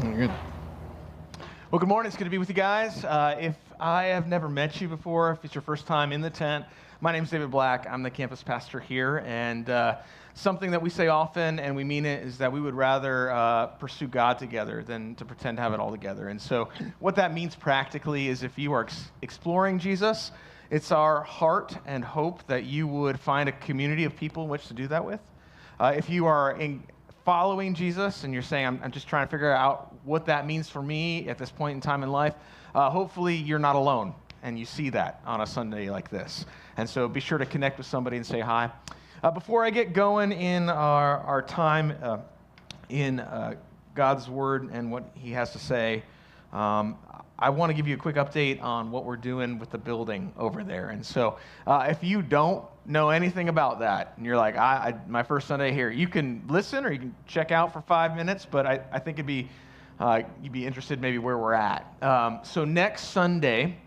Good. Well, good morning. It's good to be with you guys. If I have never met you before, if it's your first time in the tent, my name is David Black. I'm the campus pastor here, and something that we say often, and we mean it, is that we would rather pursue God together than to pretend to have it all together. And so what that means practically is if you are exploring Jesus, it's our heart and hope that you would find a community of people in which to do that with. If you are following Jesus and you're saying, I'm just trying to figure out what that means for me at this point in time in life, hopefully you're not alone and you see that on a Sunday like this. And so be sure to connect with somebody and say hi. Before I get going in our time in God's Word and what He has to say, I want to give you a quick update on what we're doing with the building over there. And so if you don't know anything about that, and you're like, my first Sunday here, you can listen or you can check out for 5 minutes, but I think you'd be interested maybe where we're at. So next Sunday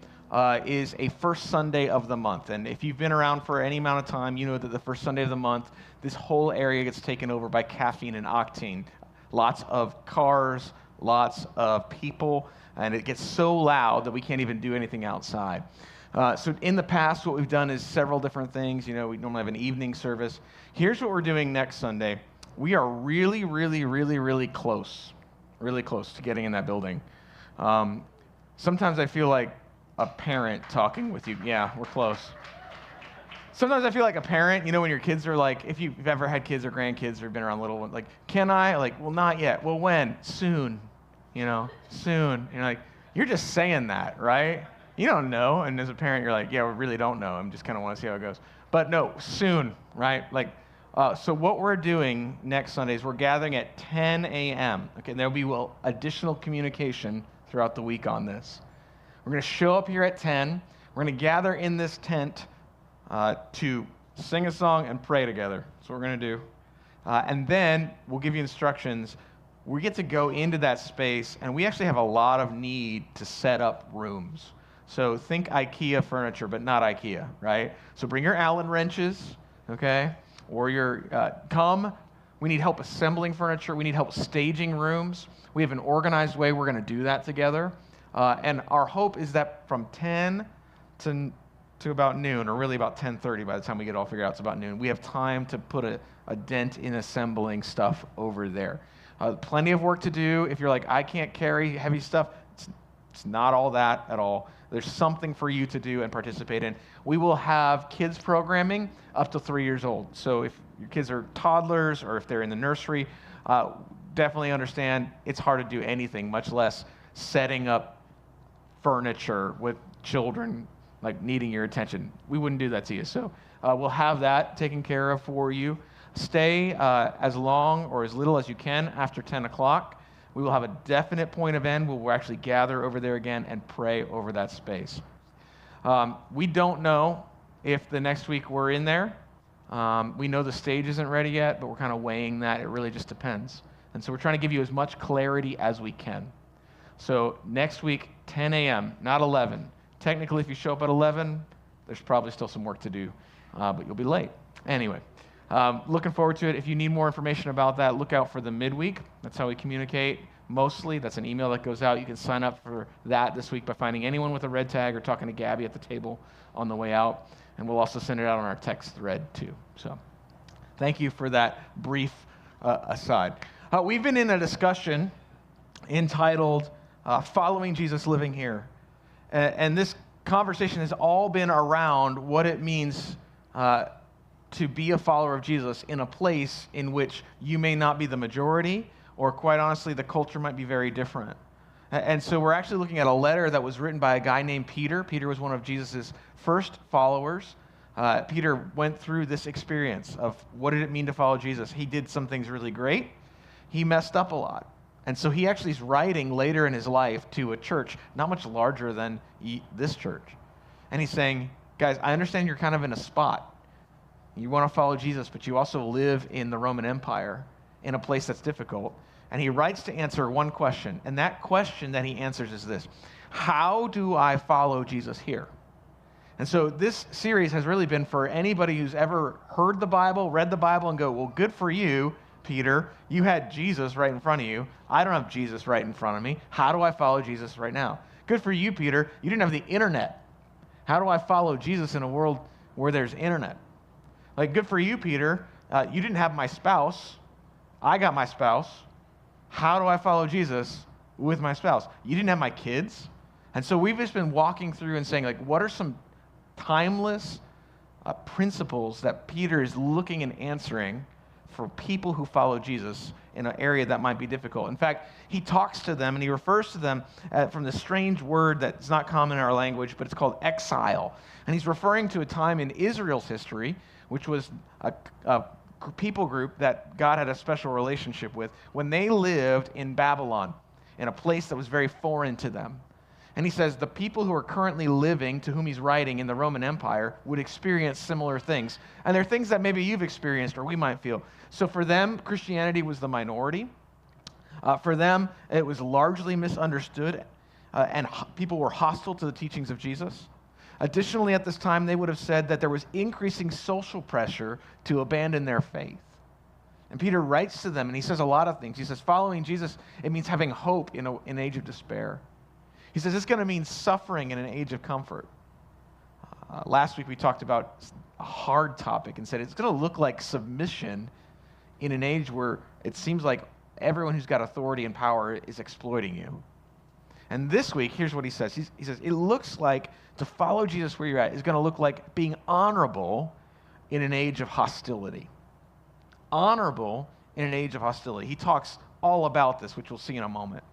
is a first Sunday of the month. And if you've been around for any amount of time, you know that the first Sunday of the month, this whole area gets taken over by caffeine and octane. Lots of cars, lots of people, and it gets so loud that we can't even do anything outside. So in the past, what we've done is several different things. You know, we normally have an evening service. Here's what we're doing next Sunday. We are really, really, really, really close to getting in that building. Sometimes I feel like a parent talking with you. Yeah, we're close. Sometimes I feel like a parent, you know, when your kids are like, if you've ever had kids or grandkids or been around little ones, like, can I? Like, well, not yet. Well, when? Soon. You know, soon. And you're like, you're just saying that, right? You don't know. And as a parent, you're like, yeah, we really don't know. I just kind of want to see how it goes. But no, soon, right? Like, so what we're doing next Sunday is we're gathering at 10 a.m. Okay, there'll be additional communication throughout the week on this. We're going to show up here at 10. We're going to gather in this tent to sing a song and pray together. That's what we're going to do. And then we'll give you instructions. We get to go into that space, and we actually have a lot of need to set up rooms. So think IKEA furniture, but not IKEA, right? So bring your Allen wrenches, okay? Or come. We need help assembling furniture. We need help staging rooms. We have an organized way we're going to do that together. And our hope is that from 10 to about noon, or really about 10:30 by the time we get it all figured out, it's about noon, we have time to put a dent in assembling stuff over there. Plenty of work to do. If you're like, I can't carry heavy stuff, it's not all that at all. There's something for you to do and participate in. We will have kids programming up to 3 years old. So if your kids are toddlers or if they're in the nursery, definitely understand it's hard to do anything, much less setting up furniture with children like needing your attention. We wouldn't do that to you. So we'll have that taken care of for you. Stay as long or as little as you can after 10 o'clock. We will have a definite point of end where we'll actually gather over there again and pray over that space. We don't know if the next week we're in there. We know the stage isn't ready yet, but we're kind of weighing that. It really just depends. And so we're trying to give you as much clarity as we can. So next week, 10 a.m., not 11. Technically, if you show up at 11, there's probably still some work to do, but you'll be late. Anyway. Looking forward to it. If you need more information about that, look out for the midweek. That's how we communicate mostly. That's an email that goes out. You can sign up for that this week by finding anyone with a red tag or talking to Gabby at the table on the way out. And we'll also send it out on our text thread too. So thank you for that brief aside. We've been in a discussion entitled Following Jesus Living Here. And this conversation has all been around what it means to be a follower of Jesus in a place in which you may not be the majority, or quite honestly, the culture might be very different. And so we're actually looking at a letter that was written by a guy named Peter. Peter was one of Jesus' first followers. Peter went through this experience of what did it mean to follow Jesus. He did some things really great. He messed up a lot. And so he actually is writing later in his life to a church not much larger than this church. And he's saying, guys, I understand you're kind of in a spot. You want to follow Jesus, but you also live in the Roman Empire in a place that's difficult. And he writes to answer one question. And that question that he answers is this: how do I follow Jesus here? And so this series has really been for anybody who's ever heard the Bible, read the Bible, and go, well, good for you. Peter. You had Jesus right in front of you. I don't have Jesus right in front of me. How do I follow Jesus right now? Good for you, Peter. You didn't have the internet. How do I follow Jesus in a world where there's internet? Like, good for you, Peter. You didn't have my spouse. I got my spouse. How do I follow Jesus with my spouse? You didn't have my kids. And so we've just been walking through and saying, like, what are some timeless principles that Peter is looking and answering for people who follow Jesus in an area that might be difficult. In fact, he talks to them and he refers to them from this strange word that's not common in our language, but it's called exile. And he's referring to a time in Israel's history, which was a people group that God had a special relationship with, when they lived in Babylon, in a place that was very foreign to them. And he says the people who are currently living, to whom he's writing in the Roman Empire, would experience similar things. And they're things that maybe you've experienced or we might feel. So for them, Christianity was the minority. For them, it was largely misunderstood, and people were hostile to the teachings of Jesus. Additionally, at this time, they would have said that there was increasing social pressure to abandon their faith. And Peter writes to them, and he says a lot of things. He says, following Jesus, it means having hope in an age of despair. He says it's going to mean suffering in an age of comfort. Last week we talked about a hard topic and said it's going to look like submission in an age where it seems like everyone who's got authority and power is exploiting you. And this week, here's what he says. He says, it looks like to follow Jesus where you're at is going to look like being honorable in an age of hostility. Honorable in an age of hostility. He talks all about this, which we'll see in a moment.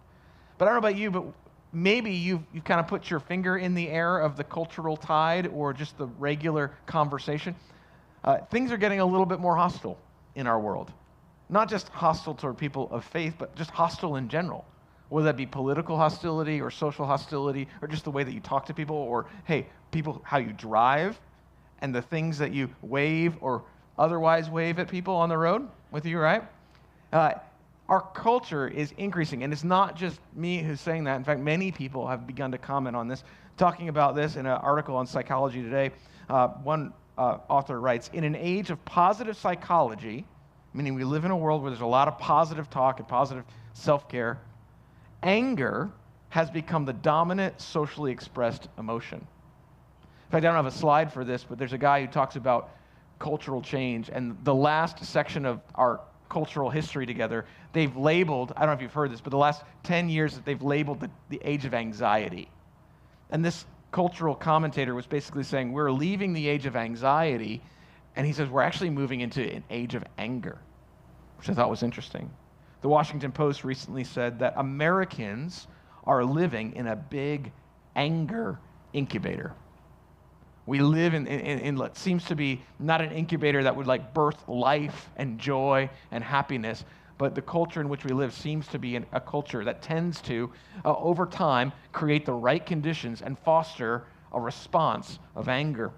But I don't know about you, but maybe you've kind of put your finger in the air of the cultural tide or just the regular conversation. Things are getting a little bit more hostile in our world. Not just hostile toward people of faith, but just hostile in general. Whether that be political hostility or social hostility or just the way that you talk to people or, hey, people, how you drive and the things that you wave or otherwise wave at people on the road with you, right? Our culture is increasing, and it's not just me who's saying that. In fact, many people have begun to comment on this, talking about this in an article on Psychology Today. One author writes, in an age of positive psychology, meaning we live in a world where there's a lot of positive talk and positive self-care, anger has become the dominant socially expressed emotion. In fact, I don't have a slide for this, but there's a guy who talks about cultural change, and the last section of our cultural history together, they've labeled, I don't know if you've heard this, but the last 10 years that they've labeled the age of anxiety. And this cultural commentator was basically saying, we're leaving the age of anxiety, and he says we're actually moving into an age of anger, which I thought was interesting. The Washington Post recently said that Americans are living in a big anger incubator. We live in what seems to be not an incubator that would like birth life and joy and happiness, but the culture in which we live seems to be a culture that tends to, over time, create the right conditions and foster a response of anger.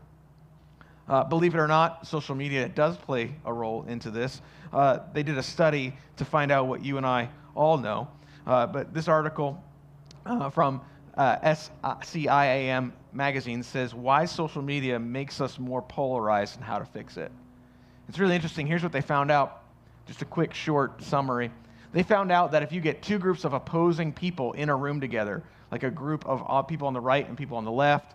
Believe it or not, social media does play a role into this. They did a study to find out what you and I all know, but this article from SCIAM magazine says why social media makes us more polarized and how to fix it. It's really interesting. Here's what they found out. Just a quick, short summary. They found out that if you get two groups of opposing people in a room together, like a group of people on the right and people on the left,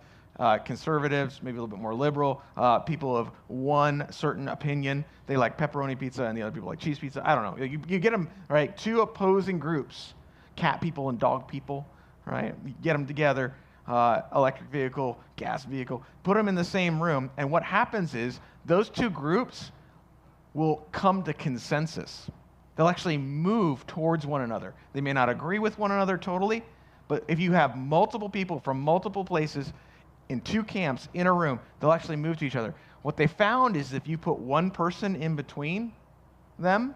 conservatives, maybe a little bit more liberal, people of one certain opinion, they like pepperoni pizza and the other people like cheese pizza. I don't know. You get them, right? Two opposing groups, cat people and dog people, right? You get them together, electric vehicle, gas vehicle, put them in the same room, and what happens is those two groups will come to consensus. They'll actually move towards one another. They may not agree with one another totally, but if you have multiple people from multiple places in two camps in a room, they'll actually move to each other. What they found is if you put one person in between them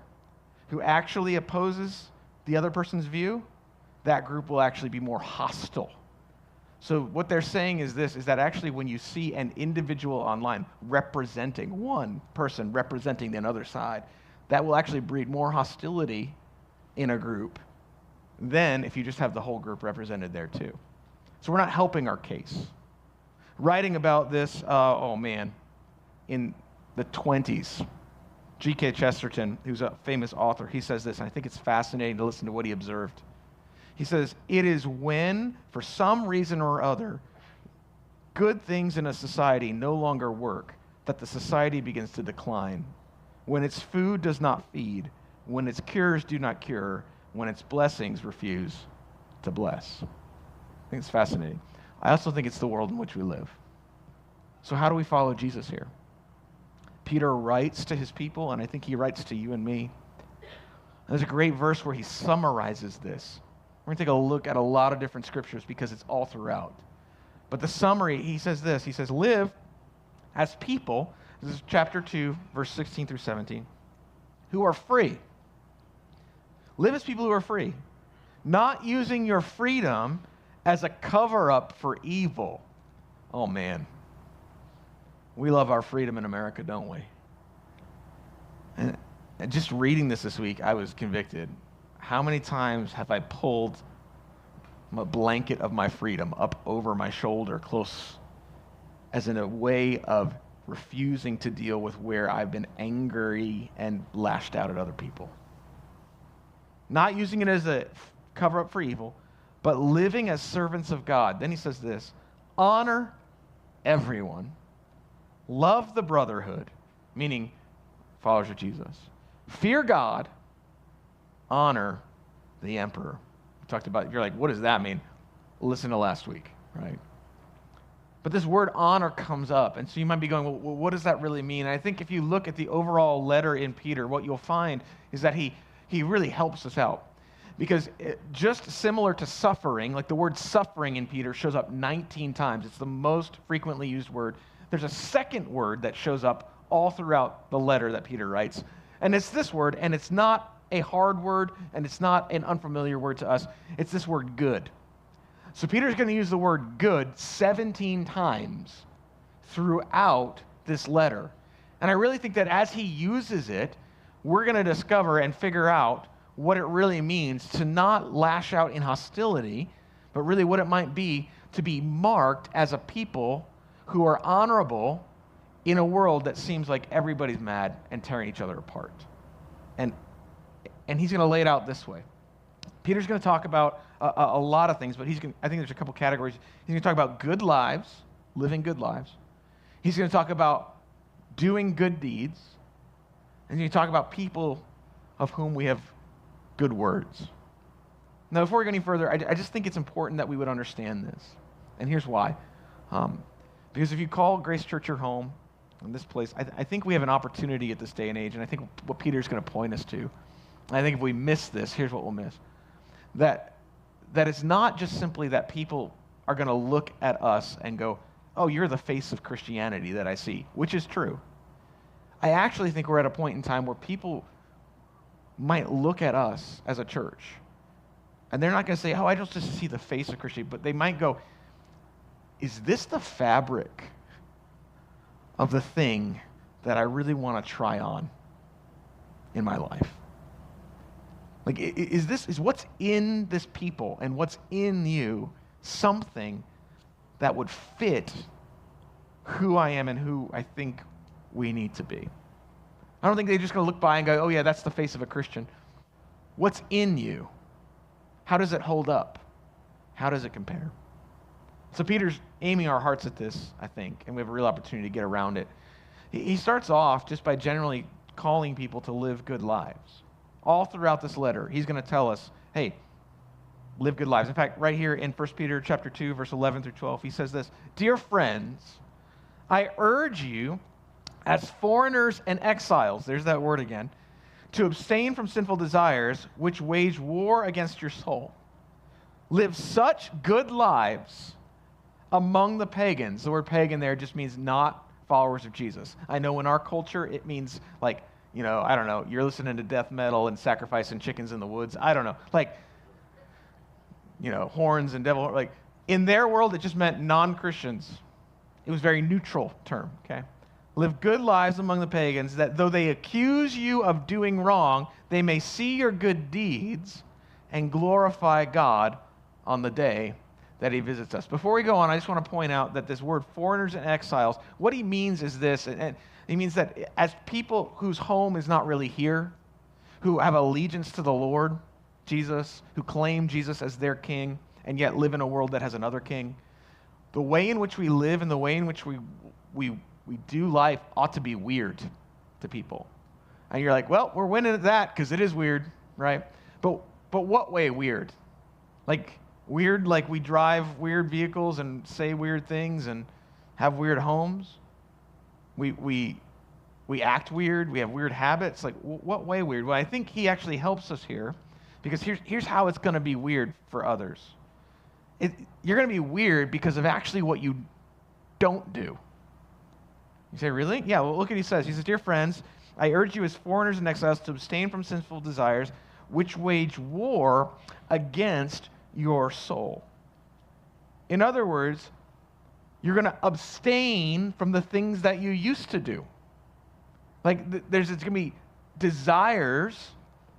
who actually opposes the other person's view, that group will actually be more hostile. So what they're saying is this, is that actually when you see an individual online representing one person, representing the other side, that will actually breed more hostility in a group than if you just have the whole group represented there too. So we're not helping our case. Writing about this, in the 20s, G.K. Chesterton, who's a famous author, he says this, and I think it's fascinating to listen to what he observed. He says, "It is when, for some reason or other, good things in a society no longer work, that the society begins to decline. When its food does not feed, when its cures do not cure, when its blessings refuse to bless." I think it's fascinating. I also think it's the world in which we live. So how do we follow Jesus here? Peter writes to his people, and I think he writes to you and me. There's a great verse where he summarizes this. We're going to take a look at a lot of different scriptures because it's all throughout. But the summary, he says this. He says, live as people, this is chapter 2, verse 16 through 17, who are free. Live as people who are free, not using your freedom as a cover-up for evil. Oh, man. We love our freedom in America, don't we? And just reading this week, I was convicted. How many times have I pulled a blanket of my freedom up over my shoulder close as in a way of refusing to deal with where I've been angry and lashed out at other people? Not using it as a cover-up for evil, but living as servants of God. Then he says this, honor everyone, love the brotherhood, meaning followers of Jesus, fear God, honor the emperor. We talked about, you're like, what does that mean? Listen to last week, right? But this word honor comes up, and so you might be going, well, what does that really mean? And I think if you look at the overall letter in Peter, what you'll find is that he really helps us out. Because just similar to suffering, like the word suffering in Peter shows up 19 times. It's the most frequently used word. There's a second word that shows up all throughout the letter that Peter writes. And it's this word, and it's not a hard word, and it's not an unfamiliar word to us. It's this word good. So Peter's going to use the word good 17 times throughout this letter. And I really think that as he uses it, we're going to discover and figure out what it really means to not lash out in hostility, but really what it might be to be marked as a people who are honorable in a world that seems like everybody's mad and tearing each other apart. And he's going to lay it out this way. Peter's going to talk about a lot of things, but I think there's a couple categories. He's going to talk about good lives, living good lives. He's going to talk about doing good deeds. And he's going to talk about people of whom we have good words. Now, before we go any further, I just think it's important that we would understand this. And here's why. Because if you call Grace Church your home, in this place, I think we have an opportunity at this day and age, and I think what Peter's going to point us to, I think if we miss this, here's what we'll miss. That it's not just simply that people are going to look at us and go, oh, you're the face of Christianity that I see, which is true. I actually think we're at a point in time where people might look at us as a church, and they're not going to say, oh, I just see the face of Christianity, but they might go, is this the fabric of the thing that I really want to try on in my life? Like, is what's in this people and what's in you something that would fit who I am and who I think we need to be? I don't think they're just going to look by and go, oh yeah, that's the face of a Christian. What's in you? How does it hold up? How does it compare? So Peter's aiming our hearts at this, I think, and we have a real opportunity to get around it. He starts off just by generally calling people to live good lives. All throughout this letter, he's going to tell us, hey, live good lives. In fact, right here in 1 Peter chapter 2, verse 11 through 12, he says this, dear friends, I urge you as foreigners and exiles, there's that word again, to abstain from sinful desires which wage war against your soul. Live such good lives among the pagans. The word pagan there just means not followers of Jesus. I know in our culture it means like, I don't know, you're listening to death metal and sacrificing chickens in the woods. I don't know. Like, horns and devil. Like, in their world, it just meant non-Christians. It was a very neutral term, okay? Live good lives among the pagans, that though they accuse you of doing wrong, they may see your good deeds and glorify God on the day that he visits us. Before we go on, I just want to point out that this word foreigners and exiles, what he means is this, and It means that as people whose home is not really here, who have allegiance to the Lord, Jesus, who claim Jesus as their king, and yet live in a world that has another king, the way in which we live and the way in which we do life ought to be weird to people. And you're like, well, we're winning at that because it is weird, right? But what way weird? Like weird, like we drive weird vehicles and say weird things and have weird homes? We act weird, we have weird habits. Like what way weird? Well, I think he actually helps us here because here's how it's going to be weird for others. You're going to be weird because of actually what you don't do. You say, really? Yeah, well, look what he says. He says, dear friends, I urge you as foreigners and exiles to abstain from sinful desires, which wage war against your soul. In other words, you're going to abstain from the things that you used to do. Like it's going to be desires,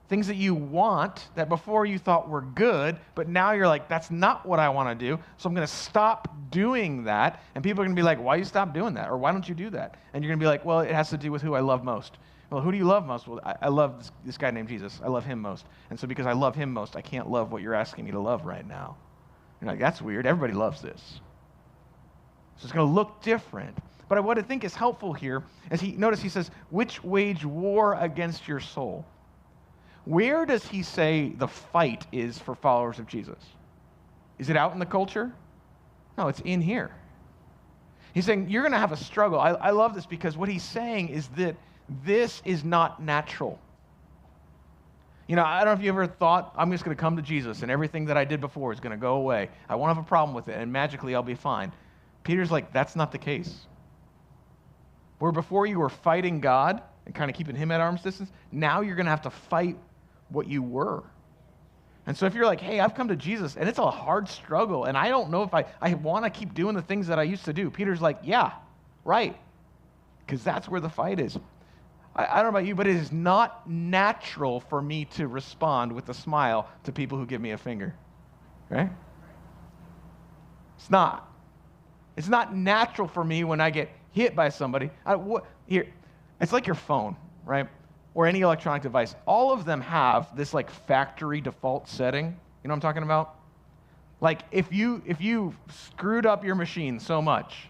things that you want that before you thought were good, but now you're like, that's not what I want to do, so I'm going to stop doing that. And people are going to be like, why you stop doing that? Or why don't you do that? And you're going to be like, well, it has to do with who I love most. Well, who do you love most? Well, I love this guy named Jesus. I love him most. And so because I love him most, I can't love what you're asking me to love right now. You're like, that's weird. Everybody loves this. So it's going to look different. But what I think is helpful here is notice he says, which wage war against your soul. Where does he say the fight is for followers of Jesus? Is it out in the culture? No, it's in here. He's saying you're going to have a struggle. I love this because what he's saying is that this is not natural. You know, I don't know if you ever thought, I'm just going to come to Jesus and everything that I did before is going to go away. I won't have a problem with it and magically I'll be fine. Peter's like, that's not the case. Where before you were fighting God and kind of keeping him at arm's distance, now you're going to have to fight what you were. And so if you're like, hey, I've come to Jesus and it's a hard struggle and I don't know if I want to keep doing the things that I used to do. Peter's like, yeah, right. Because that's where the fight is. I don't know about you, but it is not natural for me to respond with a smile to people who give me a finger. Right? It's not. It's not natural for me when I get hit by somebody. Here, it's like your phone, right? Or any electronic device. All of them have this like factory default setting. You know what I'm talking about? Like if you screwed up your machine so much,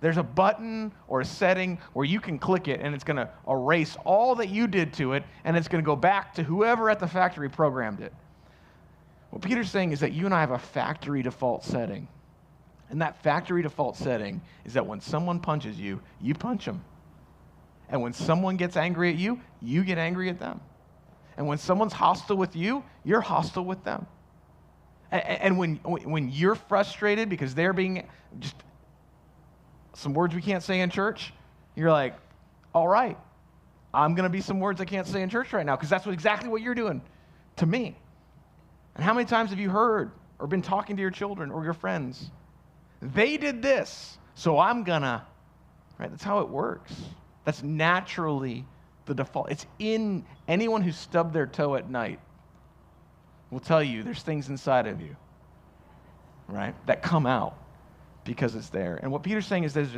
there's a button or a setting where you can click it and it's going to erase all that you did to it and it's going to go back to whoever at the factory programmed it. What Peter's saying is that you and I have a factory default setting. And that factory default setting is that when someone punches you, you punch them. And when someone gets angry at you, you get angry at them. And when someone's hostile with you, you're hostile with them. And when you're frustrated because they're being just some words we can't say in church, you're like, all right, I'm going to be some words I can't say in church right now because that's exactly what you're doing to me. And how many times have you heard or been talking to your children or your friends? They did this, so I'm gonna, right? That's how it works. That's naturally the default. It's in anyone who stubbed their toe at night will tell you there's things inside of you, right, that come out because it's there. And what Peter's saying is there's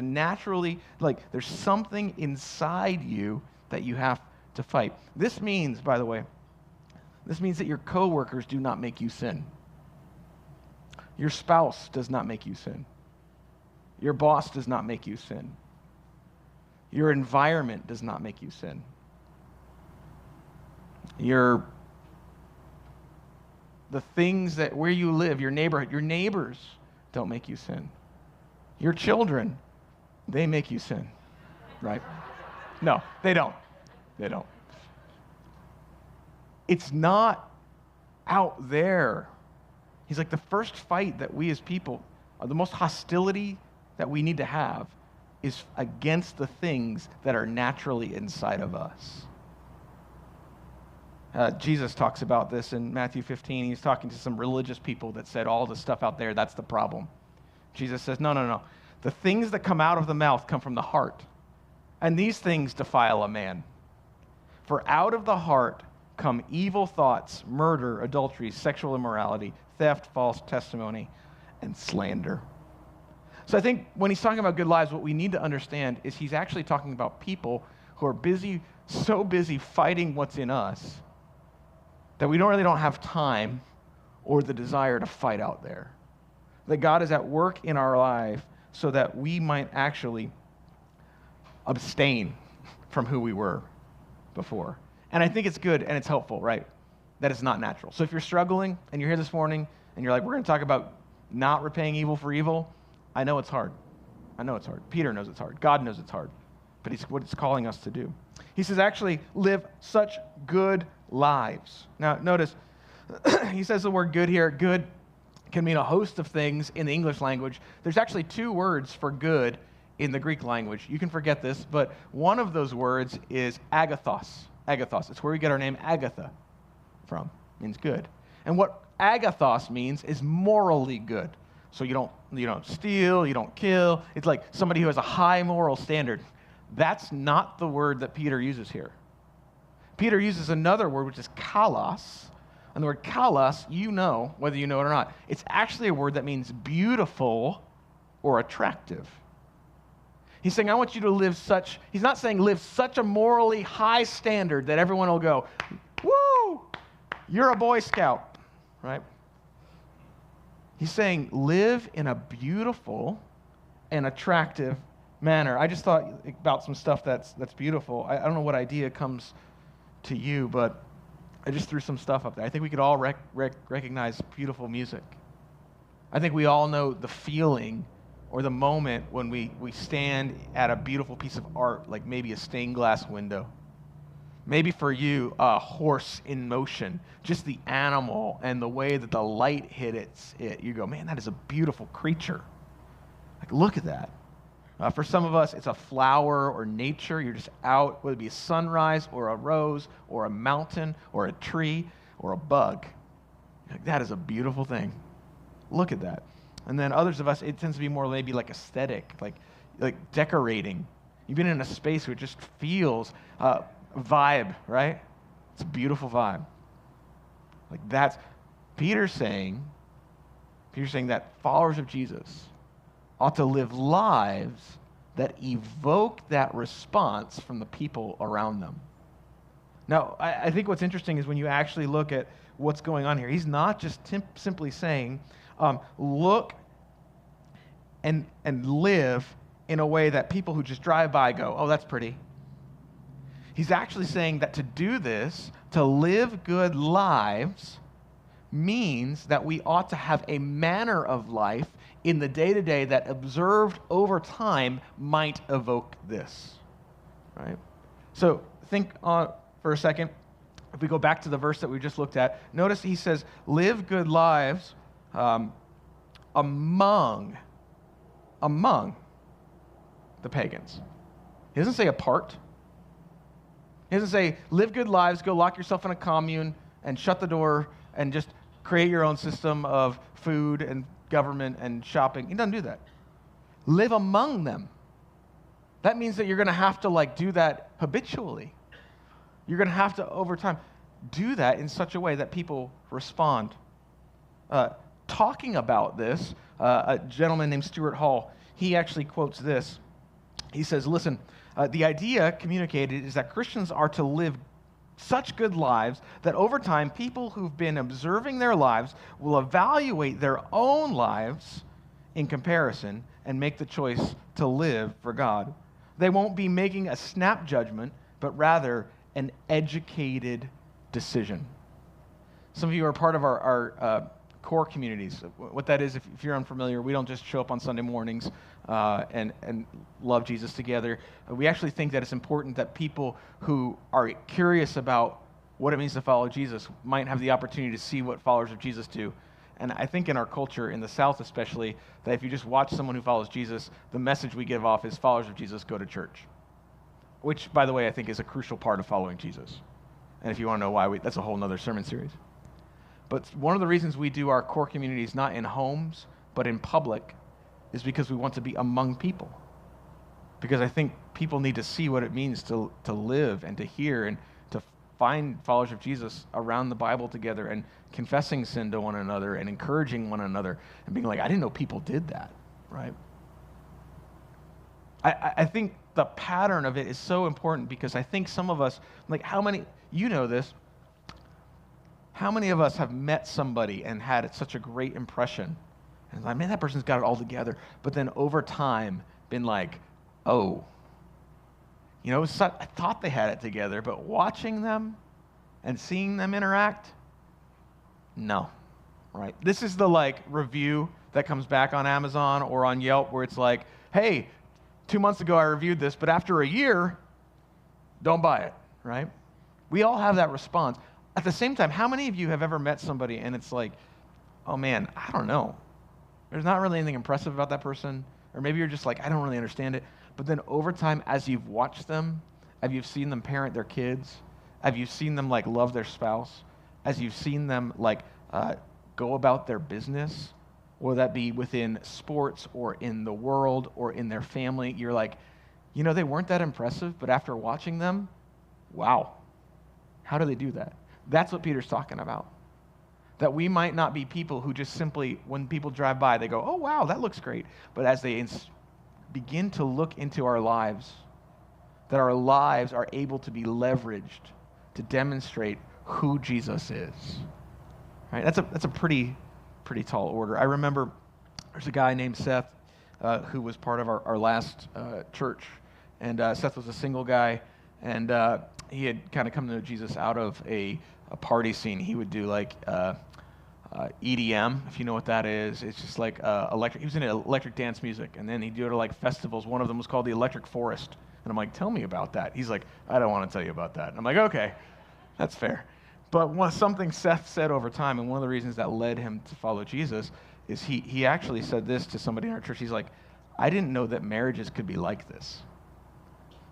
there's something inside you that you have to fight. This means, by the way, that your coworkers do not make you sin. Your spouse does not make you sin. Your boss does not make you sin. Your environment does not make you sin. The things that where you live, your neighborhood, your neighbors don't make you sin. Your children, they make you sin, right? No, they don't. They don't. It's not out there. He's like, the first fight that we as people, the most hostility that we need to have is against the things that are naturally inside of us. Jesus talks about this in Matthew 15. He's talking to some religious people that said all the stuff out there, that's the problem. Jesus says, no. The things that come out of the mouth come from the heart. And these things defile a man. For out of the heart come evil thoughts, murder, adultery, sexual immorality, theft, false testimony, and slander. So I think when he's talking about good lives, what we need to understand is he's actually talking about people who are busy, so busy fighting what's in us that we don't have time or the desire to fight out there. That God is at work in our life so that we might actually abstain from who we were before. And I think it's good and it's helpful, right? That it's not natural. So if you're struggling and you're here this morning and you're like, we're going to talk about not repaying evil for evil, I know it's hard. I know it's hard. Peter knows it's hard. God knows it's hard. But it's what it's calling us to do. He says, actually, live such good lives. Now, notice, he says the word good here. Good can mean a host of things in the English language. There's actually two words for good in the Greek language. You can forget this, but one of those words is agathos. Agathos. It's where we get our name Agatha from. It means good. And what agathos means is morally good. So you don't steal, you don't kill. It's like somebody who has a high moral standard. That's not the word that Peter uses here. Peter uses another word, which is kalos. And the word kalos, you know, whether you know it or not, it's actually a word that means beautiful or attractive. He's saying, I want you to live such, he's not saying live such a morally high standard that everyone will go, woo, you're a Boy Scout, right? He's saying live in a beautiful and attractive manner. I just thought about some stuff that's beautiful. I don't know what idea comes to you, but I just threw some stuff up there. I think we could all recognize beautiful music. I think we all know the feeling or the moment when we stand at a beautiful piece of art, like maybe a stained glass window. Maybe for you, a horse in motion, just the animal and the way that the light hit it. You go, man, that is a beautiful creature. Like, look at that. For some of us, it's a flower or nature. You're just out, whether it be a sunrise or a rose or a mountain or a tree or a bug. Like, that is a beautiful thing. Look at that. And then others of us, it tends to be more maybe like aesthetic, like decorating. You've been in a space where it just feels vibe, right? It's a beautiful vibe. Like that's Peter's saying that followers of Jesus ought to live lives that evoke that response from the people around them. Now, I think what's interesting is when you actually look at what's going on here, he's not just simply saying, look and live in a way that people who just drive by go, oh, that's pretty. He's actually saying that to do this, to live good lives, means that we ought to have a manner of life in the day-to-day that observed over time might evoke this, right? So think for a second. If we go back to the verse that we just looked at, notice he says, live good lives among the pagans. He doesn't say apart. He doesn't say, live good lives, go lock yourself in a commune and shut the door and just create your own system of food and government and shopping. He doesn't do that. Live among them. That means that you're going to have to do that habitually. You're going to have to, over time, do that in such a way that people respond. Talking about this, a gentleman named Stuart Hall, he actually quotes this. He says, listen, the idea communicated is that Christians are to live such good lives that over time, people who've been observing their lives will evaluate their own lives in comparison and make the choice to live for God. They won't be making a snap judgment, but rather an educated decision. Some of you are part of our core communities. What that is, if you're unfamiliar, we don't just show up on Sunday mornings and love Jesus together. We actually think that it's important that people who are curious about what it means to follow Jesus might have the opportunity to see what followers of Jesus do. And I think in our culture, in the South especially, that if you just watch someone who follows Jesus, the message we give off is followers of Jesus go to church. Which, by the way, I think is a crucial part of following Jesus. And if you want to know why, that's a whole nother sermon series. But one of the reasons we do our core communities not in homes, but in public, is because we want to be among people. Because I think people need to see what it means to live and to hear and to find followers of Jesus around the Bible together and confessing sin to one another and encouraging one another and being like, I didn't know people did that, right? I think the pattern of it is so important because I think some of us, like how many, you know this, how many of us have met somebody and had such a great impression? And like, man, that person's got it all together. But then over time, been like, oh, I thought they had it together, but watching them and seeing them interact, no, right? This is the review that comes back on Amazon or on Yelp where it's like, hey, 2 months ago I reviewed this, but after a year, don't buy it, right? We all have that response. At the same time, how many of you have ever met somebody and it's like, oh man, I don't know. There's not really anything impressive about that person. Or maybe you're just like, I don't really understand it. But then over time, as you've watched them, as you've seen them parent their kids, as you've seen them love their spouse, as you've seen them go about their business, whether that be within sports or in the world or in their family, you're like, they weren't that impressive, but after watching them, wow, how do they do that? That's what Peter's talking about. That we might not be people who just simply, when people drive by, they go, oh, wow, that looks great. But as they begin to look into our lives, that our lives are able to be leveraged to demonstrate who Jesus is. Right? That's a pretty tall order. I remember there's a guy named Seth who was part of our last church. And Seth was a single guy, and he had kind of come to know Jesus out of a party scene. He would do EDM, if you know what that is. It's just electric. He was into electric dance music, and then he'd go to festivals. One of them was called the Electric Forest. And I'm like, tell me about that. He's like, I don't want to tell you about that. And I'm like, okay, that's fair. But something Seth said over time, and one of the reasons that led him to follow Jesus, is he actually said this to somebody in our church. He's like, I didn't know that marriages could be like this.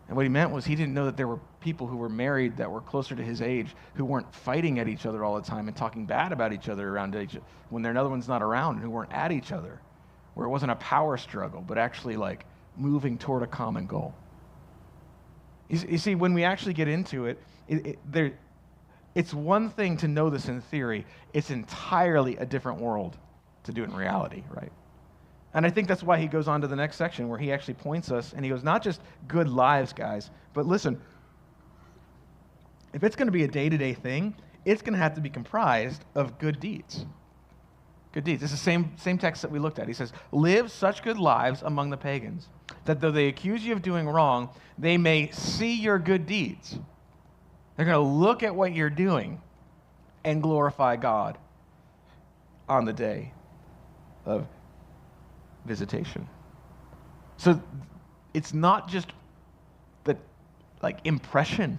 And what he meant was he didn't know that there were people who were married that were closer to his age who weren't fighting at each other all the time and talking bad about each other around when their other one's not around, and who weren't at each other, where it wasn't a power struggle, but actually moving toward a common goal. You see, when we actually get into it, it's one thing to know this in theory. It's entirely a different world to do it in reality, right? And I think that's why he goes on to the next section where he actually points us, and he goes, not just good lives, guys, but listen, if it's going to be a day-to-day thing, it's going to have to be comprised of good deeds. Good deeds. It's the same text that we looked at. He says, live such good lives among the pagans, that though they accuse you of doing wrong, they may see your good deeds. They're going to look at what you're doing and glorify God on the day of visitation. So it's not just the impression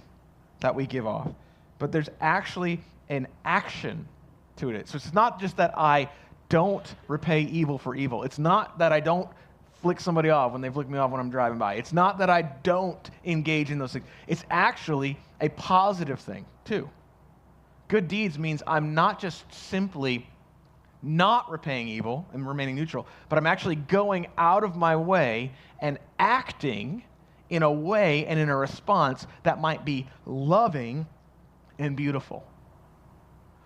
that we give off, but there's actually an action to it. So it's not just that I don't repay evil for evil. It's not that I don't flick somebody off when they flick me off when I'm driving by. It's not that I don't engage in those things. It's actually a positive thing too. Good deeds means I'm not just simply not repaying evil and remaining neutral, but I'm actually going out of my way and acting in a way and in a response that might be loving and beautiful.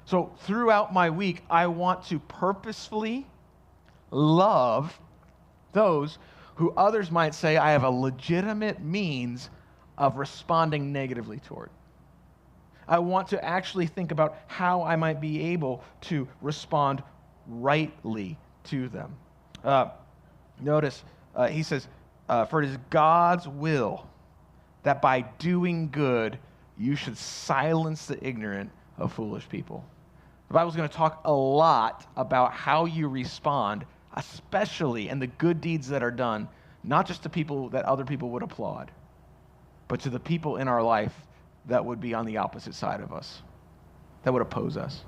So throughout my week, I want to purposefully love those who others might say I have a legitimate means of responding negatively toward. I want to actually think about how I might be able to respond rightly to them. Notice, he says, for it is God's will that by doing good, you should silence the ignorant of foolish people. The Bible's going to talk a lot about how you respond, especially in the good deeds that are done, not just to people that other people would applaud, but to the people in our life that would be on the opposite side of us, that would oppose us.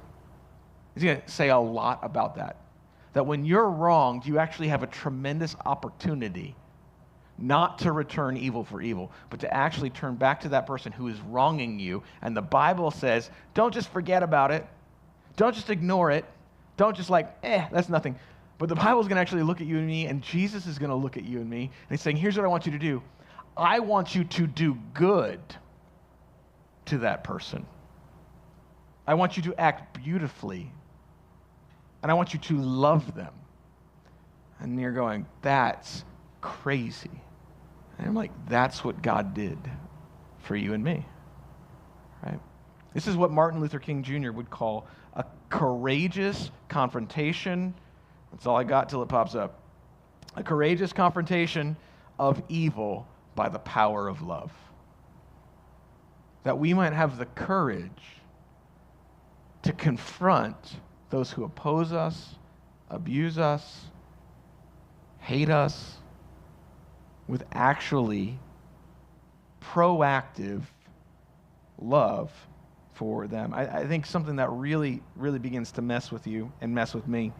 He's going to say a lot about that. That when you're wronged, you actually have a tremendous opportunity not to return evil for evil, but to actually turn back to that person who is wronging you. And the Bible says, don't just forget about it. Don't just ignore it. Don't just that's nothing. But the Bible's going to actually look at you and me, and Jesus is going to look at you and me, and he's saying, here's what I want you to do. I want you to do good to that person. I want you to act beautifully, and I want you to love them. And you're going, that's crazy. And I'm like, that's what God did for you and me, right? This is what Martin Luther King Jr. would call a courageous confrontation. That's all I got till it pops up. A courageous confrontation of evil by the power of love. That we might have the courage to confront those who oppose us, abuse us, hate us, with actually proactive love for them. I think something that really, really begins to mess with you and mess with me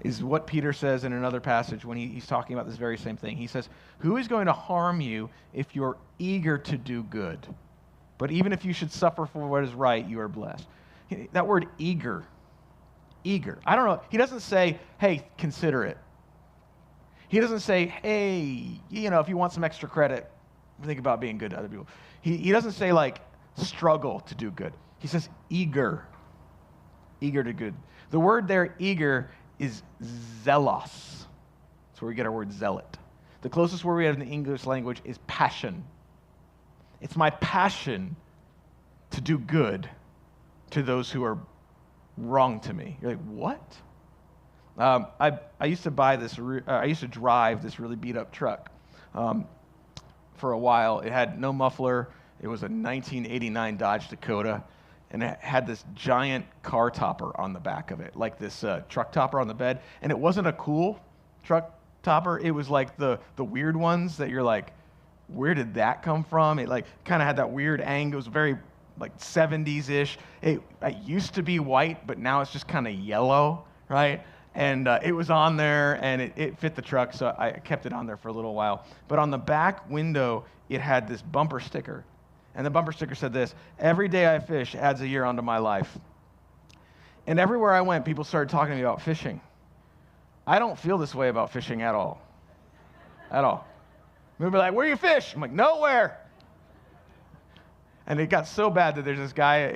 is what Peter says in another passage when he's talking about this very same thing. He says, "Who is going to harm you if you're eager to do good? But even if you should suffer for what is right, you are blessed." That word eager. I don't know. He doesn't say, hey, consider it. He doesn't say, hey, if you want some extra credit, think about being good to other people. He doesn't say, like, struggle to do good. He says eager to good. The word there, eager, is zelos. That's where we get our word zealot. The closest word we have in the English language is passion. It's my passion to do good to those who are wrong to me. You're like, what? I used to drive this really beat up truck for a while. It had no muffler. It was a 1989 Dodge Dakota, and it had this giant car topper on the back of it, like this truck topper on the bed. And it wasn't a cool truck topper. It was like the weird ones that you're like, where did that come from? It like kind of had that weird angle. It was very like 70s-ish. It used to be white, but now it's just kind of yellow, right? And it was on there, and it fit the truck, so I kept it on there for a little while. But on the back window, it had this bumper sticker. And the bumper sticker said this: "Every day I fish adds a year onto my life." And everywhere I went, people started talking to me about fishing. I don't feel this way about fishing at all. At all. People be like, "Where you fish?" I'm like, "Nowhere." And it got so bad that there's this guy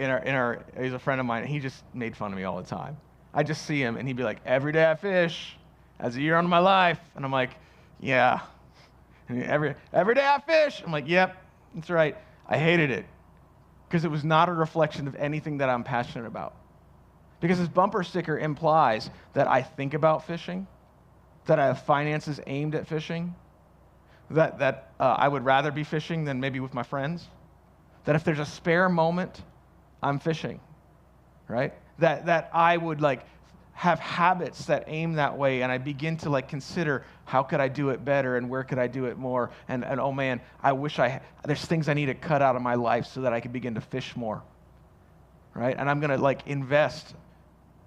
he's a friend of mine, and he just made fun of me all the time. I just see him, and he'd be like, "Every day I fish, adds a year onto my life." And I'm like, "Yeah." And every day I fish. I'm like, "Yep, that's right." I hated it because it was not a reflection of anything that I'm passionate about. Because this bumper sticker implies that I think about fishing, that I have finances aimed at fishing, that I would rather be fishing than maybe with my friends, that if there's a spare moment, I'm fishing, right? That I would like have habits that aim that way, and I begin to like consider how could I do it better and where could I do it more, and oh man, I wish there's things I need to cut out of my life so that I can begin to fish more, right? And I'm gonna like invest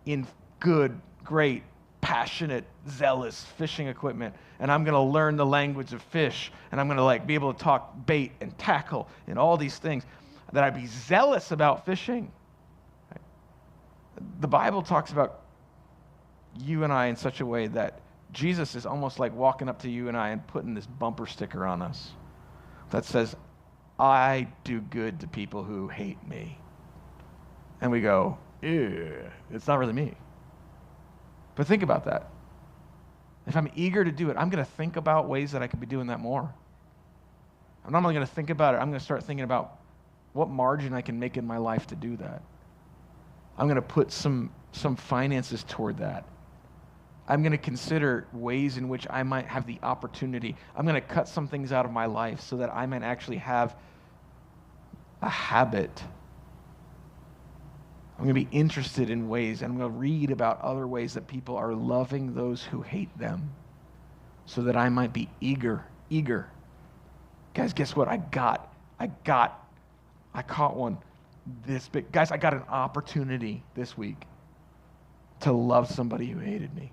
in good, great, passionate, zealous fishing equipment, and I'm gonna learn the language of fish, and I'm gonna like be able to talk bait and tackle and all these things, that I'd be zealous about fishing. Right? The Bible talks about you and I in such a way that Jesus is almost like walking up to you and I and putting this bumper sticker on us that says, "I do good to people who hate me." And we go, ew, it's not really me. But think about that. If I'm eager to do it, I'm going to think about ways that I could be doing that more. I'm not only going to think about it, I'm going to start thinking about what margin I can make in my life to do that. I'm going to put some finances toward that. I'm going to consider ways in which I might have the opportunity. I'm going to cut some things out of my life so that I might actually have a habit. I'm going to be interested in ways, and I'm going to read about other ways that people are loving those who hate them so that I might be eager. Guys, guess what? I caught one this big. Guys, I got an opportunity this week to love somebody who hated me.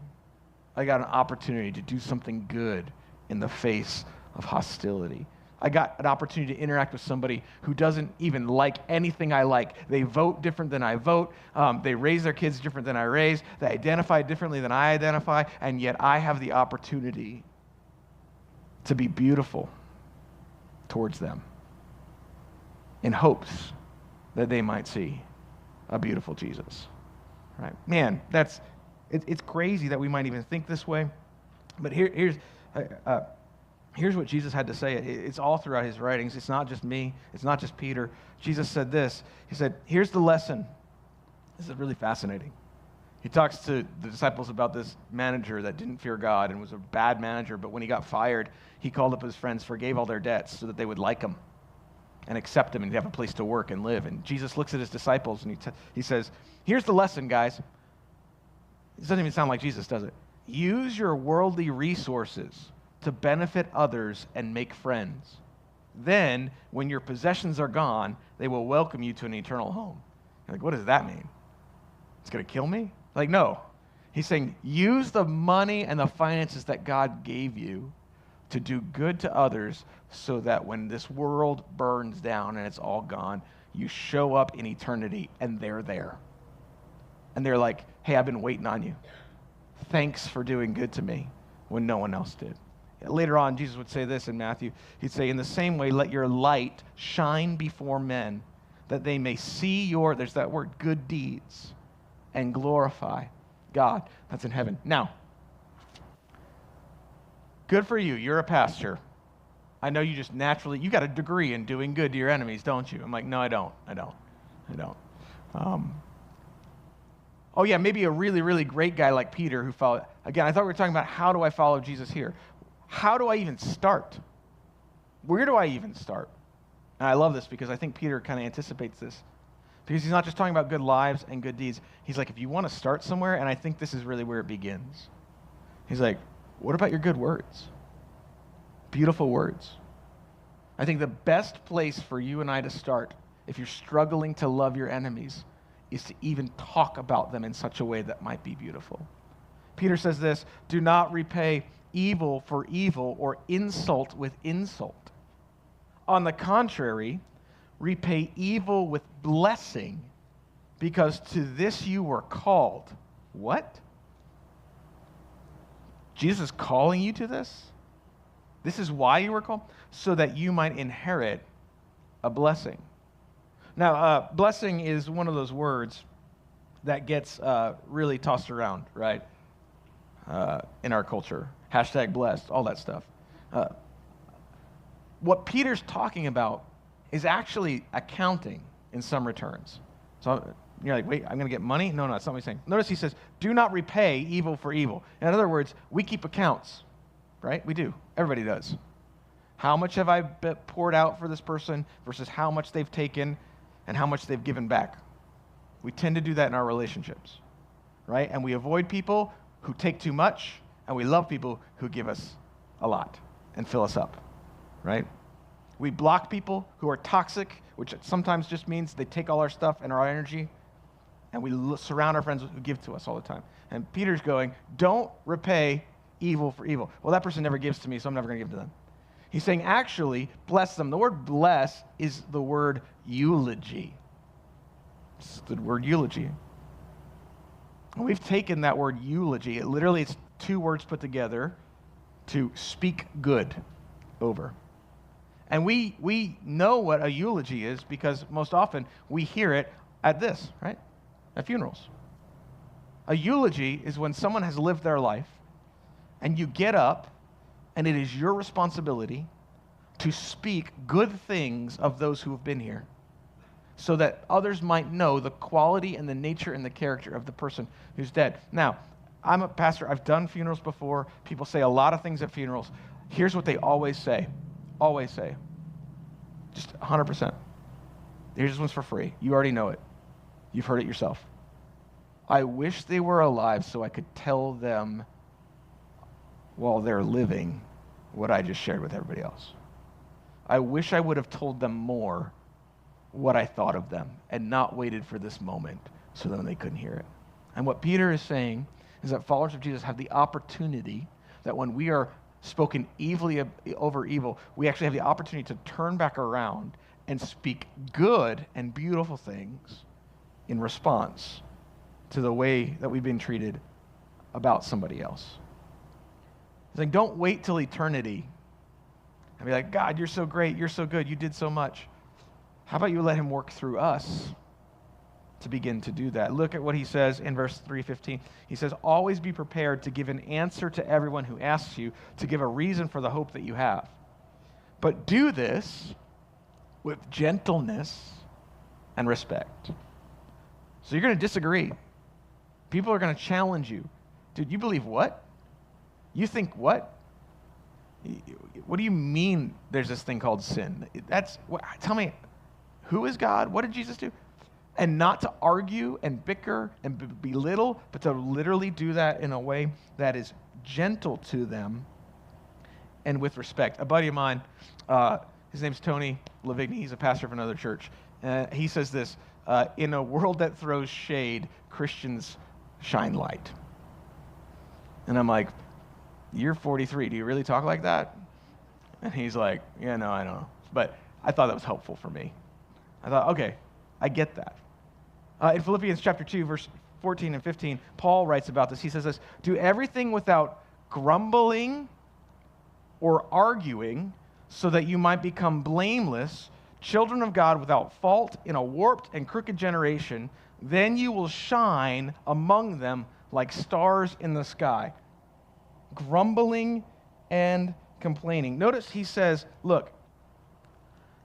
I got an opportunity to do something good in the face of hostility. I got an opportunity to interact with somebody who doesn't even like anything I like. They vote different than I vote. They raise their kids different than I raise. They identify differently than I identify. And yet I have the opportunity to be beautiful towards them in hopes that they might see a beautiful Jesus. Right? Man, it's crazy that we might even think this way. But here's Here's what Jesus had to say. It's all throughout his writings. It's not just me. It's not just Peter. Jesus said this. He said, here's the lesson. This is really fascinating. He talks to the disciples about this manager that didn't fear God and was a bad manager, but when he got fired, he called up his friends, forgave all their debts so that they would like him and accept him and have a place to work and live. And Jesus looks at his disciples and he says, here's the lesson, guys. It doesn't even sound like Jesus, does it? Use your worldly resources to benefit others and make friends. Then, when your possessions are gone, they will welcome you to an eternal home. You're like, what does that mean? It's going to kill me? Like, no. He's saying, use the money and the finances that God gave you to do good to others so that when this world burns down and it's all gone, you show up in eternity and they're there. And they're like, hey, I've been waiting on you. Thanks for doing good to me when no one else did. Later on, Jesus would say this in Matthew. He'd say, in the same way, let your light shine before men, that they may see your, there's that word, good deeds, and glorify God that's in heaven. Now, good for you. You're a pastor. I know you just naturally, you got a degree in doing good to your enemies, don't you? I'm like, no, I don't. Oh, yeah, maybe a really, really great guy like Peter who followed. Again, I thought we were talking about how do I follow Jesus here. How do I even start? Where do I even start? And I love this because I think Peter kind of anticipates this. Because he's not just talking about good lives and good deeds. He's like, if you want to start somewhere, and I think this is really where it begins. He's like, what about your good words? Beautiful words. I think the best place for you and I to start, if you're struggling to love your enemies, is to even talk about them in such a way that might be beautiful. Peter says this, do not repay evil for evil or insult with insult. On the contrary, repay evil with blessing, because to this you were called. What? Jesus is calling you to this? This is why you were called? So that you might inherit a blessing. Now, blessing is one of those words that gets really tossed around, right? In our culture. Hashtag blessed, all that stuff. What Peter's talking about is actually accounting in some returns. So you're like, wait, I'm going to get money? No, that's not what he's saying. Notice he says, do not repay evil for evil. In other words, we keep accounts, right? We do. Everybody does. How much have I poured out for this person versus how much they've taken and how much they've given back? We tend to do that in our relationships, right? And we avoid people who take too much, and we love people who give us a lot and fill us up, right? We block people who are toxic, which sometimes just means they take all our stuff and our energy, and we surround our friends who give to us all the time. And Peter's going, don't repay evil for evil. Well, that person never gives to me, so I'm never going to give to them. He's saying, actually, bless them. The word bless is the word eulogy. It's the word eulogy. And we've taken that word eulogy. It's two words put together to speak good over. And we know what a eulogy is because most often we hear it at this, right? At funerals. A eulogy is when someone has lived their life and you get up and it is your responsibility to speak good things of those who have been here so that others might know the quality and the nature and the character of the person who's dead. Now, I'm a pastor. I've done funerals before. People say a lot of things at funerals. Here's what they always say. Always say. Just 100%. Here's this one's for free. You already know it. You've heard it yourself. I wish they were alive so I could tell them while they're living what I just shared with everybody else. I wish I would have told them more what I thought of them and not waited for this moment so then they couldn't hear it. And what Peter is saying is that followers of Jesus have the opportunity that when we are spoken evilly over evil, we actually have the opportunity to turn back around and speak good and beautiful things in response to the way that we've been treated about somebody else. He's like, don't wait till eternity and be like, God, you're so great, you're so good, you did so much. How about you let him work through us to begin to do that. Look at what he says in verse 3:15. He says, always be prepared to give an answer to everyone who asks you, to give a reason for the hope that you have. But do this with gentleness and respect. So you're going to disagree. People are going to challenge you. Dude, you believe what? You think what? What do you mean there's this thing called sin? Tell me, who is God? What did Jesus do? And not to argue and bicker and belittle, but to literally do that in a way that is gentle to them and with respect. A buddy of mine, his name's Tony Lavigny. He's a pastor of another church. He says this, in a world that throws shade, Christians shine light. And I'm like, you're 43. Do you really talk like that? And he's like, yeah, no, I don't know. But I thought that was helpful for me. I thought, okay, I get that. In Philippians chapter 2, verse 14 and 15, Paul writes about this. He says this, do everything without grumbling or arguing, so that you might become blameless, children of God without fault in a warped and crooked generation. Then you will shine among them like stars in the sky. Grumbling and complaining. Notice he says, look,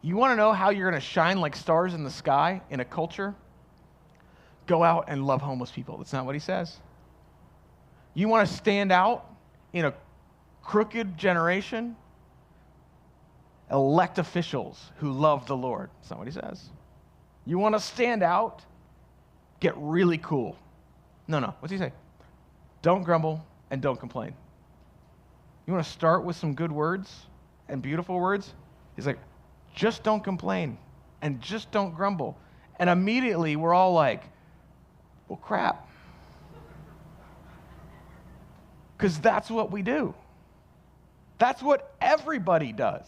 you want to know how you're going to shine like stars in the sky in a culture? Go out and love homeless people. That's not what he says. You want to stand out in a crooked generation? Elect officials who love the Lord. That's not what he says. You want to stand out? Get really cool. No. What's he say? Don't grumble and don't complain. You want to start with some good words and beautiful words? He's like, just don't complain and just don't grumble. And immediately we're all like, well, crap. Because that's what we do. That's what everybody does.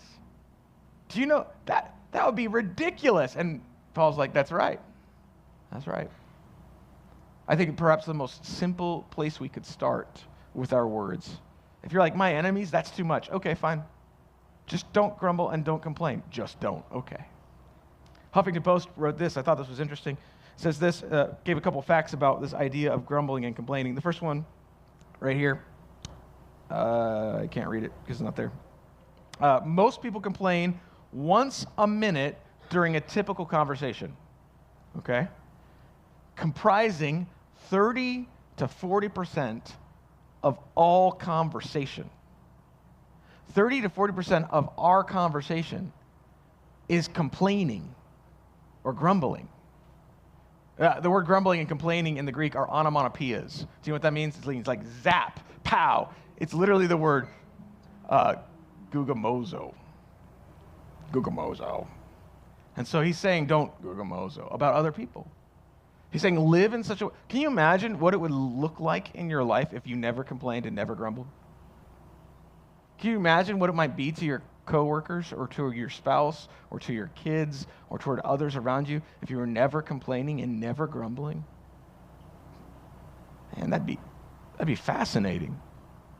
Do you know that would be ridiculous? And Paul's like, that's right. That's right. I think perhaps the most simple place we could start with our words. If you're like, my enemies, that's too much. Okay, fine. Just don't grumble and don't complain. Just don't. Okay. Huffington Post wrote this. I thought this was interesting. It says this, gave a couple facts about this idea of grumbling and complaining. The first one right here. I can't read it because it's not there. Most people complain once a minute during a typical conversation. Okay? Comprising 30 to 40% of all conversation. 30 to 40% of our conversation is complaining or grumbling. The word grumbling and complaining in the Greek are onomatopoeias. Do you know what that means? It means like zap, pow. It's literally the word gugamozo. Gugamozo. And so he's saying don't gugamozo about other people. He's saying live in such a way. Can you imagine what it would look like in your life if you never complained and never grumbled? Can you imagine what it might be to your coworkers or to your spouse or to your kids or toward others around you if you were never complaining and never grumbling? Man, that'd be fascinating.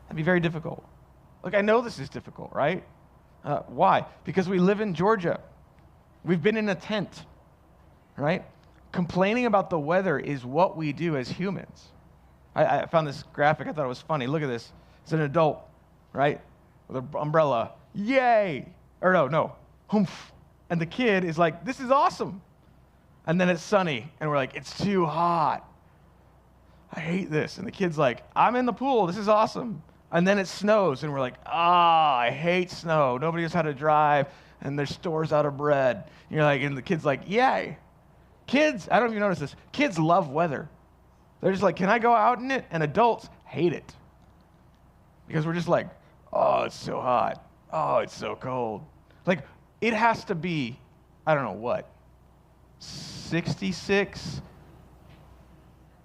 That'd be very difficult. Look, I know this is difficult, right? Why? Because we live in Georgia. We've been in a tent, right? Complaining about the weather is what we do as humans. I found this graphic. I thought it was funny. Look at this. It's an adult, right, with an umbrella. Yay! Or no. Humph. And the kid is like, this is awesome. And then it's sunny, and we're like, it's too hot. I hate this. And the kid's like, I'm in the pool. This is awesome. And then it snows, and we're like, I hate snow. Nobody knows how to drive, and there's stores out of bread. And you're like, and the kid's like, yay. Kids, I don't know if you notice this, kids love weather. They're just like, can I go out in it? And adults hate it. Because we're just like, oh, it's so hot. Oh, it's so cold. Like, it has to be, I don't know what, 66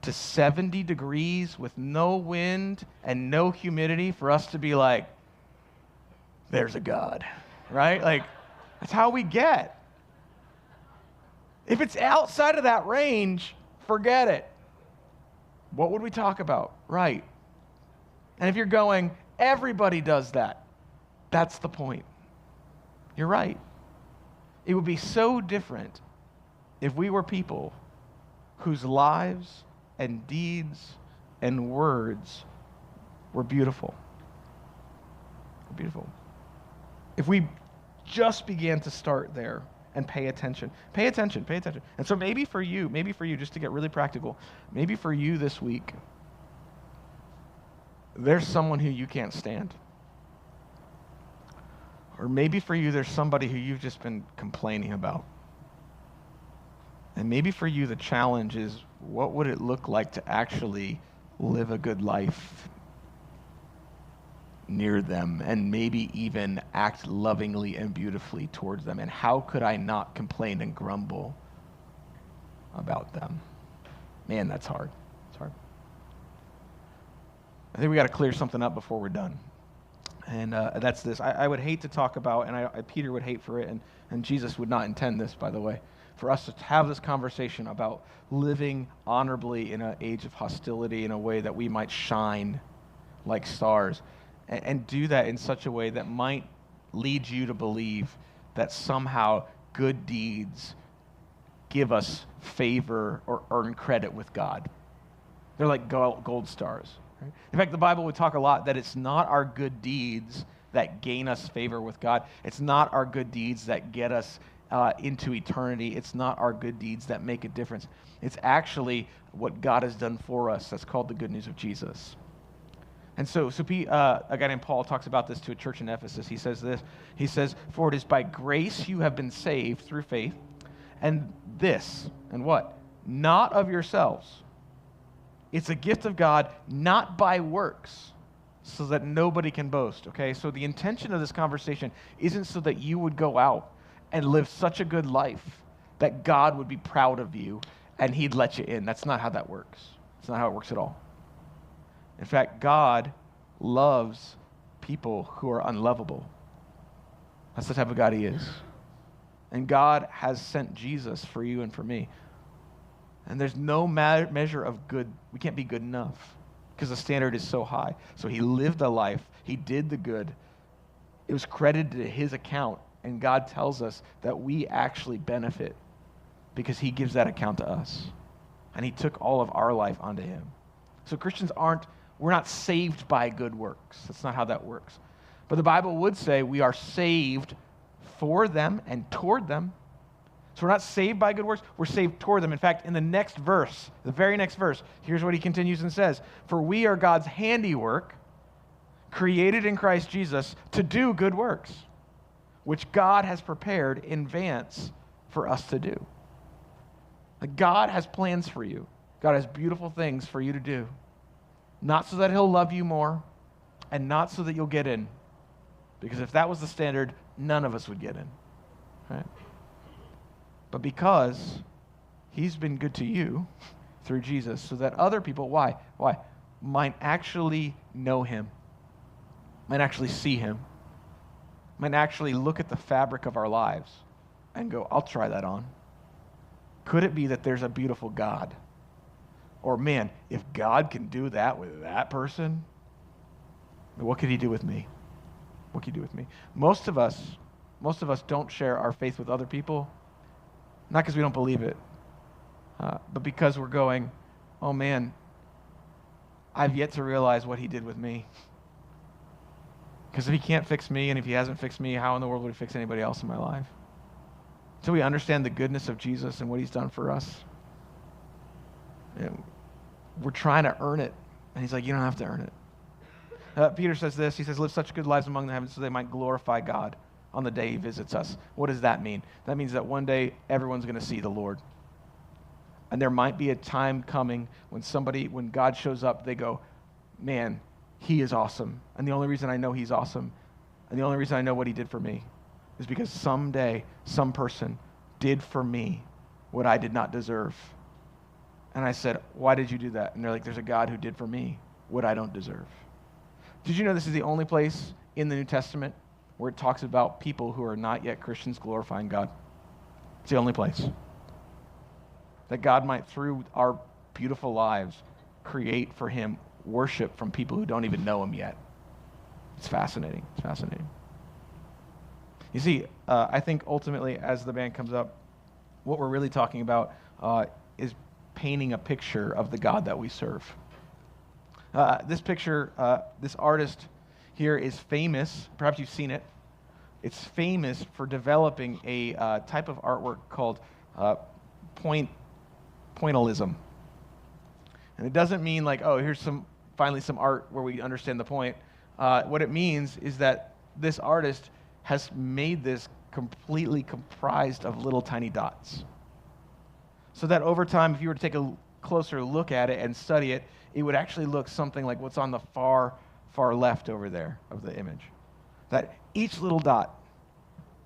to 70 degrees with no wind and no humidity for us to be like, there's a God, right? Like, that's how we get. If it's outside of that range, forget it. What would we talk about? Right. And if you're going, everybody does that, that's the point. You're right. It would be so different if we were people whose lives and deeds and words were beautiful. Beautiful. If we just began to start there and pay attention. And so maybe for you, just to get really practical, maybe for you this week, there's someone who you can't stand. Or maybe for you, there's somebody who you've just been complaining about. And maybe for you, the challenge is, what would it look like to actually live a good life near them, and maybe even act lovingly and beautifully towards them? And how could I not complain and grumble about them? Man, that's hard. It's hard. I think we got to clear something up before we're done. And that's this. I would hate to talk about, and Peter would hate for it, and Jesus would not intend this, by the way, for us to have this conversation about living honorably in an age of hostility in a way that we might shine like stars. And do that in such a way that might lead you to believe that somehow good deeds give us favor or earn credit with God. They're like gold stars. Right? In fact, the Bible would talk a lot that it's not our good deeds that gain us favor with God. It's not our good deeds that get us into eternity. It's not our good deeds that make a difference. It's actually what God has done for us. That's called the good news of Jesus. And so a guy named Paul talks about this to a church in Ephesus. He says this. He says, "For it is by grace you have been saved through faith, and this, and what? Not of yourselves. It's a gift of God, not by works, so that nobody can boast." Okay, so the intention of this conversation isn't so that you would go out and live such a good life that God would be proud of you and he'd let you in. That's not how that works. It's not how it works at all. In fact, God loves people who are unlovable. That's the type of God he is. And God has sent Jesus for you and for me. And there's no measure of good. We can't be good enough because the standard is so high. So he lived a life. He did the good. It was credited to his account. And God tells us that we actually benefit because he gives that account to us. And he took all of our life onto him. So Christians we're not saved by good works. That's not how that works. But the Bible would say we are saved for them and toward them. So we're not saved by good works, we're saved toward them. In fact, in the next verse, the very next verse, here's what he continues and says, "For we are God's handiwork, created in Christ Jesus to do good works, which God has prepared in advance for us to do." Like, God has plans for you. God has beautiful things for you to do. Not so that he'll love you more, and not so that you'll get in. Because if that was the standard, none of us would get in. Right? But because he's been good to you through Jesus, so that other people, why? Might actually know him, might actually see him, might actually look at the fabric of our lives and go, "I'll try that on." Could it be that there's a beautiful God? Or, man, if God can do that with that person, what could he do with me? What could he do with me? Most of us don't share our faith with other people, not because we don't believe it, but because we're going, "Oh man, I've yet to realize what he did with me." Because if he can't fix me, and if he hasn't fixed me, how in the world would he fix anybody else in my life? So we understand the goodness of Jesus and what he's done for us. We're trying to earn it. And he's like, "You don't have to earn it." Peter says this. He says, "Live such good lives among the heavens so they might glorify God on the day he visits us." What does that mean? That means that one day everyone's going to see the Lord. And there might be a time coming when God shows up, they go, "Man, he is awesome. And the only reason I know he's awesome, and the only reason I know what he did for me, is because someday some person did for me what I did not deserve." And I said, "Why did you do that?" And they're like, "There's a God who did for me what I don't deserve." Did you know this is the only place in the New Testament where it talks about people who are not yet Christians glorifying God? It's the only place. That God might, through our beautiful lives, create for him worship from people who don't even know him yet. It's fascinating. It's fascinating. You see, I think ultimately, as the band comes up, what we're really talking about is painting a picture of the God that we serve. This picture, this artist here is famous. Perhaps you've seen it. It's famous for developing a type of artwork called pointillism. And it doesn't mean like, oh, here's finally some art where we understand the point. What it means is that this artist has made this completely comprised of little tiny dots. So that over time, if you were to take a closer look at it and study it, it would actually look something like what's on the far left over there of the image. That each little dot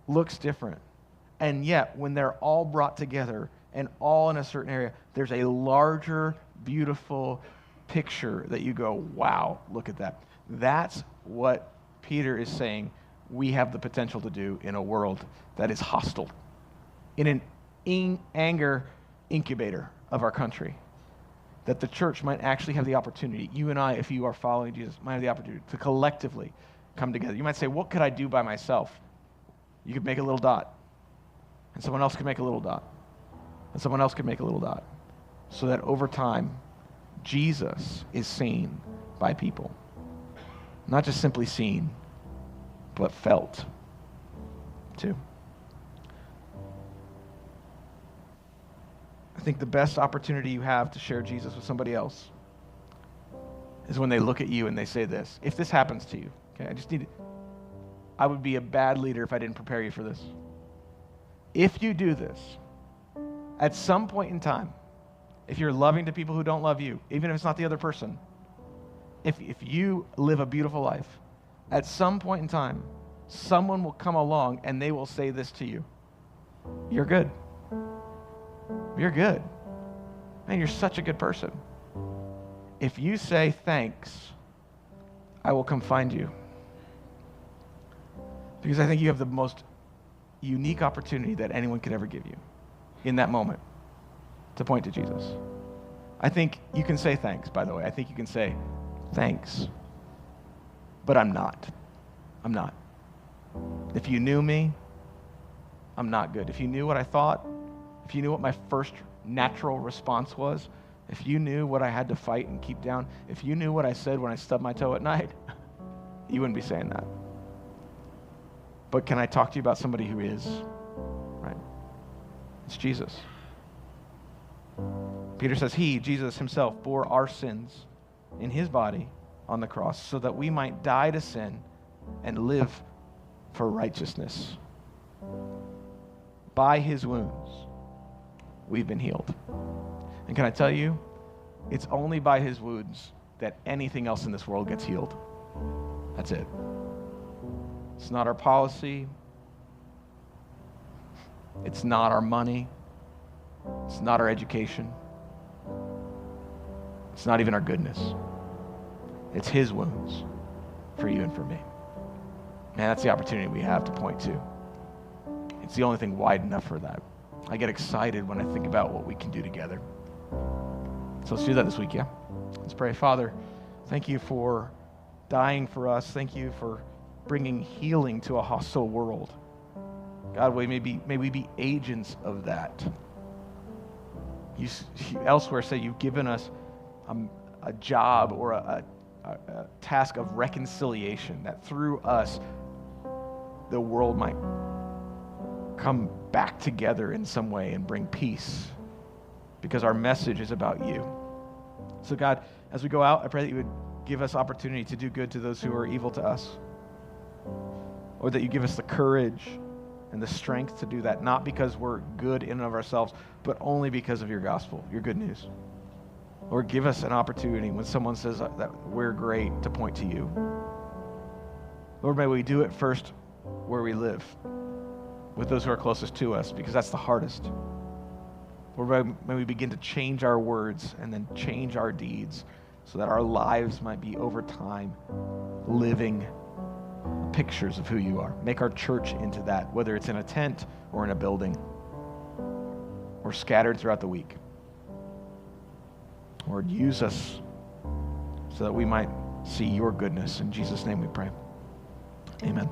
looks different. And yet, when they're all brought together and all in a certain area, there's a larger, beautiful picture that you go, wow, look at that. That's what Peter is saying we have the potential to do in a world that is hostile, in an anger incubator of our country. That the church might actually have the opportunity, you and I, if you are following Jesus, might have the opportunity to collectively come together. You might say, what could I do by myself? You could make a little dot, and someone else could make a little dot, and someone else could make a little dot, so that over time, Jesus is seen by people. Not just simply seen, but felt, too. I think the best opportunity you have to share Jesus with somebody else is when they look at you and they say this. If this happens to you, okay, I would be a bad leader if I didn't prepare you for this. If you do this, at some point in time, if you're loving to people who don't love you, even if it's not the other person, if you live a beautiful life, at some point in time, someone will come along and they will say this to you. You're good. You're good. Man, you're such a good person. If you say thanks, I will come find you. Because I think you have the most unique opportunity that anyone could ever give you in that moment to point to Jesus. I think you can say thanks, by the way. I think you can say thanks, but I'm not. I'm not. If you knew me, I'm not good. If you knew what I thought, if you knew what my first natural response was, if you knew what I had to fight and keep down, if you knew what I said when I stubbed my toe at night, you wouldn't be saying that. But can I talk to you about somebody who is, right? It's Jesus. Peter says he, Jesus himself, bore our sins in his body on the cross so that we might die to sin and live for righteousness. By his wounds, we've been healed. And can I tell you, it's only by his wounds that anything else in this world gets healed. That's it. It's not our policy. It's not our money. It's not our education. It's not even our goodness. It's his wounds for you and for me. Man, that's the opportunity we have to point to. It's the only thing wide enough for that. I get excited when I think about what we can do together. So let's do that this week, yeah? Let's pray. Father, thank you for dying for us. Thank you for bringing healing to a hostile world. God, may we be agents of that. You elsewhere say you've given us a job or a task of reconciliation, that through us the world might come back together in some way and bring peace, because our message is about you. So God, as we go out, I pray that you would give us opportunity to do good to those who are evil to us, or that you give us the courage and the strength to do that, not because we're good in and of ourselves, but only because of your gospel, your good news. Lord, give us an opportunity when someone says that we're great to point to you. Lord, may we do it first where we live, with those who are closest to us, because that's the hardest. Lord, may we begin to change our words and then change our deeds so that our lives might be over time living pictures of who you are. Make our church into that, whether it's in a tent or in a building or scattered throughout the week. Lord, use us so that we might see your goodness. In Jesus' name we pray. Amen.